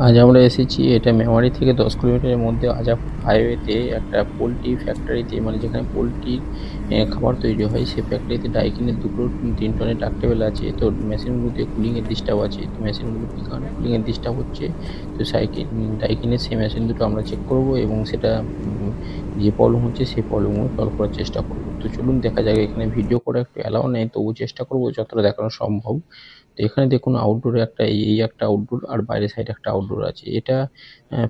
আজ আমরা এসেছি এটা মেমারি থেকে 10 কিলোমিটারের মধ্যে আজাপুর হাইওয়েতে একটা পোলট্রি ফ্যাক্টরিতে, মানে যেখানে পোলট্রির খাবার তৈরি হয় সেই ফ্যাক্টরিতে ডাইকিনের 2-3 টনের ডাক্টেবেল আছে। তো মেশিনগুলোতে কুলিংয়ের ডিস্টার্ব আছে। তো মেশিনগুলো কী কারণে কুলিংয়ের ডিস্টার্ব হচ্ছে, তো ডাইকিনের সেই মেশিন দুটো আমরা চেক করব এবং সেটা যে প্রবলেম হচ্ছে সেই প্রবলেমগুলো সলভ করার চেষ্টা করব। তো চলুন দেখা যাক। এখানে ভিডিও করা একটু অ্যালাউ নেই, তবুও চেষ্টা করব যতটা দেখানো সম্ভব। তো এখানে দেখুন আউটডোরে একটা এই একটা আউটডোর আর বাইরের সাইডে একটা আউটডোর আছে। এটা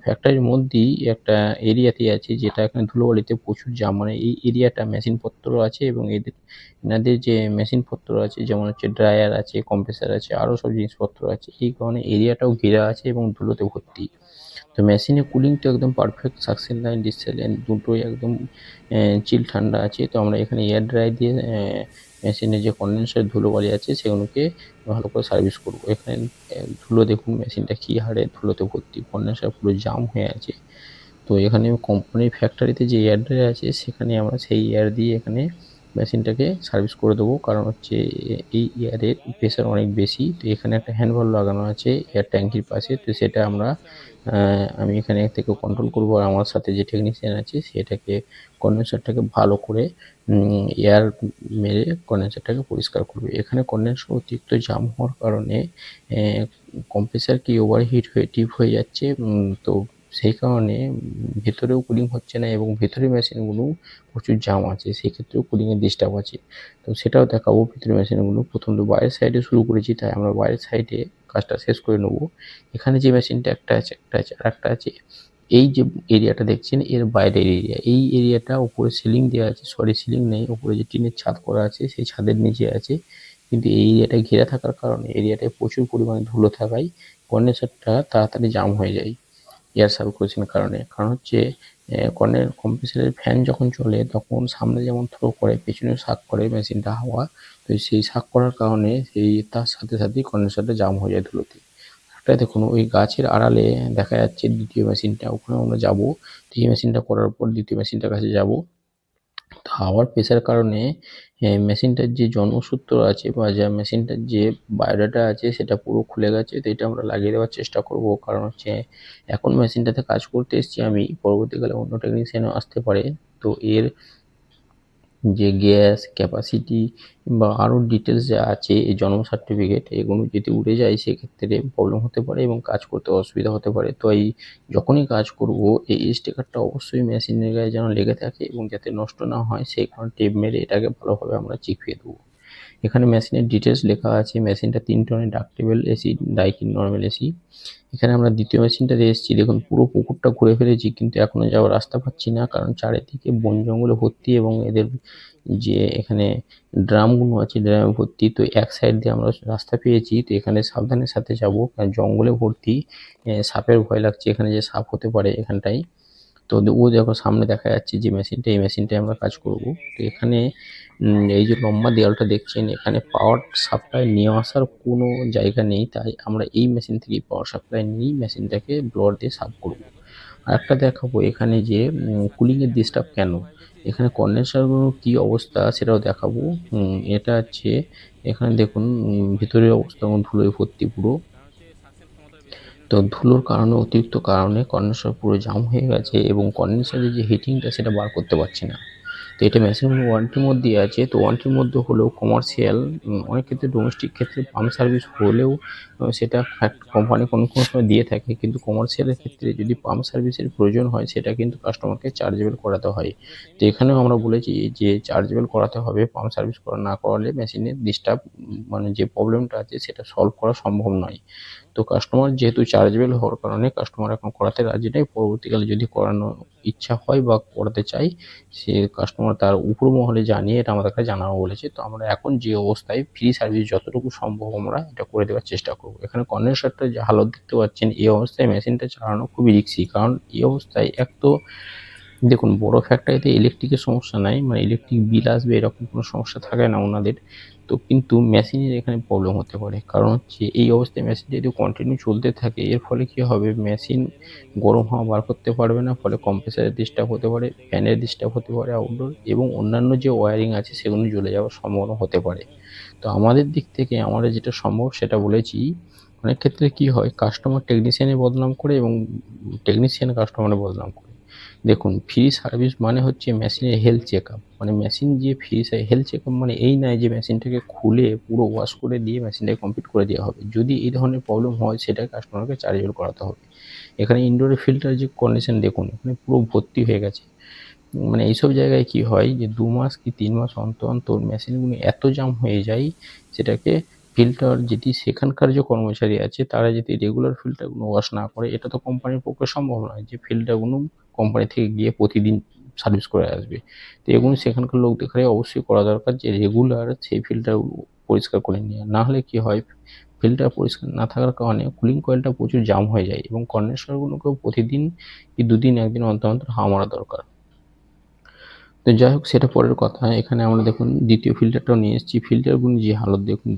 ফ্যাক্টরির মধ্যেই একটা এরিয়াতে আছে, যেটা এখানে ধুলোবালিতে প্রচুর জাম, মানে এই এরিয়াটা মেশিনপত্র আছে এবং এনাদের যে মেশিনপত্র আছে যেমন হচ্ছে ড্রায়ার আছে, কম্প্রেসার আছে, আরও সব জিনিসপত্র আছে। এই কারণে এরিয়াটাও ঘেরা আছে এবং ধুলোতে ভর্তি। তো মেশিনের কুলিংটা একদম perfect, suction line discharge line দুটোই একদম চিল ঠান্ডা আছে। তো আমরা এখানে এয়ার ড্রাই দিয়ে মেশিনে যে কন্ডেন্সার ধুলোবালি আছে সেগুলোকে ভালো করে সার্ভিস করব। এখানে ধুলো দেখুন মেশিনটা কী হারে ধুলোতে ভর্তি, কন্ডেন্সার পুরো জাম হয়ে আছে। তো এখানে কোম্পানির ফ্যাক্টরিতে যে এয়ার ড্রাই আছে সেখানে আমরা সেই এয়ার দিয়ে এখানে মেশিনটাকে সার্ভিস করে দেবো, কারণ হচ্ছে এই এয়ারের প্রেশার অনেক বেশি। তো এখানে একটা হ্যান্ড ভালভ লাগানো আছে এয়ার ট্যাঙ্কির পাশে, তো সেটা আমি এখানে থেকে কন্ট্রোল করবো, আর আমার সাথে যে টেকনিশিয়ান আছে সেটাকে কন্ডেন্সারটাকে ভালো করে এয়ার মেরে কন্ডেন্সারটাকে পরিষ্কার করবে। এখানে কন্ডেন্সার অতিরিক্ত জাম হওয়ার কারণে কম্প্রেসার কি ওভারহিট হয়ে ডিপ হয়ে যাচ্ছে। তো সেই কারণে ভেতরেও কুলিং হচ্ছে না এবং ভেতরের মেশিনগুলো প্রচুর জাম আছে, সেক্ষেত্রেও কুলিংয়ের ডিস্টার্ব আছে। তো সেটাও দেখাবো ভেতরের মেশিনগুলো। প্রথম তো বাইরের সাইডে শুরু করেছি, তাই আমরা বাইরের সাইডে কাজটা শেষ করে নেবো। এখানে যে মেশিনটা একটা আছে আর একটা আছে, এই যে এরিয়াটা দেখছেন এর বাইরের এরিয়া, এই এরিয়াটা উপরে সিলিং দেওয়া আছে, সরি সিলিং নেই, উপরে যে টিনের ছাদ করা আছে সেই ছাদের নিচে আছে। কিন্তু এই এরিয়াটা ঘেরা থাকার কারণে এরিয়াটায় প্রচুর পরিমাণে ধুলো থাকায় কন্ডেন্সারটা তাড়াতাড়ি জাম হয়ে যায় এয়ার সার্কুলেশনের কারণে। কারণ হচ্ছে কম্প্রেসারের ফ্যান যখন চলে তখন সামনে যেমন থ্রো করে পেছনেও শাক করে মেশিনটা হাওয়া। তো সেই শাক করার কারণে সেই তার সাথে সাথেই কন্ডেন্সারটা জাম হয়ে যায় ধুলোতে। একটা দেখুন ওই গাছের আড়ালে দেখা যাচ্ছে দ্বিতীয় মেশিনটা, ওখানে আমরা যাবো। তো এই মেশিনটা করার পর দ্বিতীয় মেশিনটার কাছে যাবো। তো হাওয়ার প্রেসার কারণে মেশিনটার যে জন্মসূত্র আছে বা যা মেশিনটার যে বায়োডাটা আছে সেটা পুরো খুলে গেছে। তো এটা আমরা লাগিয়ে দেওয়ার চেষ্টা করব, কারণ হচ্ছে এখন মেশিনটাতে কাজ করতে এসেছি আমি, পরবর্তীকালে অন্য টেকনিশিয়ানও আসতে পারে। তো এর যে গ্যাস ক্যাপাসিটি বা আরও ডিটেলস যা আছে এই জন্ম সার্টিফিকেট, এগুলো যদি উড়ে যায় সেক্ষেত্রে প্রবলেম হতে পারে এবং কাজ করতে অসুবিধা হতে পারে। তো এই যখনই কাজ করব এই স্টিকারটা অবশ্যই মেশিনের গায়ে যেন লেগে থাকে এবং যাতে নষ্ট না হয় সেই কারণে টেপ মেরে এটাকে ভালোভাবে আমরা চিপিয়ে দেবো। এখানে মেশিনের ডিটেলস লেখা আছে। মেশিনটা 3 টনের ডাক্টেবল এসি, ডাইকিন নর্মাল এসি। এখানে আমরা দ্বিতীয় মেশিনটাতে এসেছি, দেখুন পুরো পুকুরটা ঘুরে ফেলেছি কিন্তু এখনো যাওয়ার রাস্তা পাচ্ছি না, কারণ চারিদিকে বন জঙ্গলে ভর্তি এবং এদের যে এখানে ড্রামগুলো আছে ড্রামে ভর্তি। তো এক সাইড দিয়ে আমরা রাস্তা পেয়েছি, তো এখানে সাবধানের সাথে যাবো, কারণ জঙ্গলে ভর্তি, সাপের ভয় লাগছে, এখানে যে সাপ হতে পারে এখানটায়। তো ও দেখো সামনে দেখা যাচ্ছে যে মেশিনটা, এই মেশিনটায় আমরা কাজ করব। তো এখানে এই যে লম্বা দেওয়ালটা দেখছেন এখানে পাওয়ার সাপ্লাই নিয়ে আসার কোনো জায়গা নেই, তাই আমরা এই মেশিন থেকেই পাওয়ার সাপ্লাই নিয়েই মেশিনটাকে ব্লোয়ার দিয়ে সাফ করব। আরেকটা দেখাবো এখানে যে কুলিংয়ের ডিস্টার্ব কেন, এখানে কন্ডেন্সারগুলোর কী অবস্থা সেটাও দেখাবো। এটা হচ্ছে এখানে দেখুন ভিতরের অবস্থা ধুলোয় ভর্তি পুরো। তো ধুলোর কারণে অতিরিক্ত কারণে কন্ডেন্সার পুরো জাম হয়ে গেছে এবং কন্ডেন্সারের যে হিটিংটা সেটা বার করতে পারছে না। তো এটা মেশিনগুলো ওয়ারেন্টির মধ্যেই আছে। তো ওয়ারেন্টির মধ্যে হলেও কমার্শিয়াল অনেক ক্ষেত্রে ডোমেস্টিক ক্ষেত্রে পাম্প সার্ভিস হলেও সেটা কোম্পানি কোনো কোনো সময় দিয়ে থাকে, কিন্তু কমার্শিয়ালের ক্ষেত্রে যদি পাম্প সার্ভিসের প্রয়োজন হয় সেটা কিন্তু কাস্টমারকে চার্জেবল করাতে হয়। তো এখানেও আমরা বলেছি যে চার্জেবল করাতে হবে, পাম্প সার্ভিস না করালে মেশিনের ডিস্টার্ব মানে যে প্রবলেমটা আছে সেটা সলভ করা সম্ভব নয়। তো কাস্টমার যেহেতু চার্জেবল হওয়ার কারণে কাস্টমার এখন করাতে রাজি নেই। পরবর্তীকালে যদি করানোর ইচ্ছা হয় বা করাতে চাই, সে কাস্টমার তার উপর মহলে জানিয়ে এটা আমাদেরকে জানাবো বলেছে। তো আমরা এখন যে অবস্থায় ফ্রি সার্ভিস যতটুকু সম্ভব আমরা এটা করে দেওয়ার চেষ্টা করব। এখানে কন্ডেন্সারটা যে হালত দেখতে পাচ্ছেন এই অবস্থায় মেশিনটা চালানো খুবই রিস্কি, কারণ এই অবস্থায় এক তো দেখুন বড় ফ্যাক্টরিতে ইলেকট্রিকের সমস্যা নাই, মানে ইলেকট্রিক বিল আসবে এরকম কোনো সমস্যা থাকে না ওনাদের। তো কিন্তু মেশিনের এখানে প্রবলেম হতে পারে, কারণ হচ্ছে এই অবস্থায় মেশিন যদি কন্টিনিউ চলতে থাকে এর ফলে কী হবে, মেশিন গরম হাওয়া বার করতে পারবে না, ফলে কম্প্রেসারের ডিস্টার্ব হতে পারে, ফ্যানের ডিস্টার্ব হতে পারে আউটডোর, এবং অন্যান্য যে ওয়্যারিং আছে সেগুলো জ্বলে যাওয়ার সম্ভাবনা হতে পারে। তো আমাদের দিক থেকে আমরা যেটা সম্ভব সেটা বলেছি। অনেক ক্ষেত্রে কি হয়, কাস্টমার টেকনিশিয়ানের বদনাম করে এবং টেকনিশিয়ান কাস্টমারের বদনাম করে। দেখুন, ফ্রি সার্ভিস মানে হচ্ছে মেশিনের হেলথ চেকআপ। মানে মেশিন যে ফ্রি হেলথ চেকআপ মানে এই নয় যে মেশিনটাকে খুলে পুরো ওয়াশ করে দিয়ে মেশিনটাকে কমপ্লিট করে দেওয়া হবে। যদি এই ধরনের প্রবলেম হয় সেটা কাস্টমারকে চার্জেবল করাতে হবে। এখানে ইনডোরের ফিল্টার যে কন্ডিশন দেখুন, এখানে পুরো ভর্তি হয়ে গেছে। মানে এইসব জায়গায় কি হয় যে ২ মাস কি ৩ মাস অন্তর, অন্তর মেশিনগুলো এত জাম হয়ে যায়, সেটাকে ফিল্টার যেটি সেখানকার যে কর্মচারী আছে তারা যদি রেগুলার ফিল্টারগুলো ওয়াশ না করে, এটা তো কোম্পানির পক্ষে সম্ভব নয় যে ফিল্টারগুলো কোম্পানি থেকে গিয়ে প্রতিদিন সার্ভিস করে আসবে। তো এগুলো সেখানকার লোকদেরকে অবশ্যই করা দরকার যে রেগুলার সেই ফিল্টারগুলো পরিষ্কার করে নেওয়া। না হলে কি হয়, ফিল্টার পরিষ্কার না থাকার কারণে কুলিং কয়েলটা প্রচুর জাম হয়ে যায় এবং কন্ডেন্সারগুলোকেও প্রতিদিন কি ২ দিন ১ দিন অন্তর, অন্তর হাওয়া মারা দরকার। তো যাই হোক, সেটা পরের কথা। এখানে আমরা দেখুন ২য় ফিল্টারটাও নিয়ে এসেছি। ফিল্টারগুলো যে হালত দেখুন।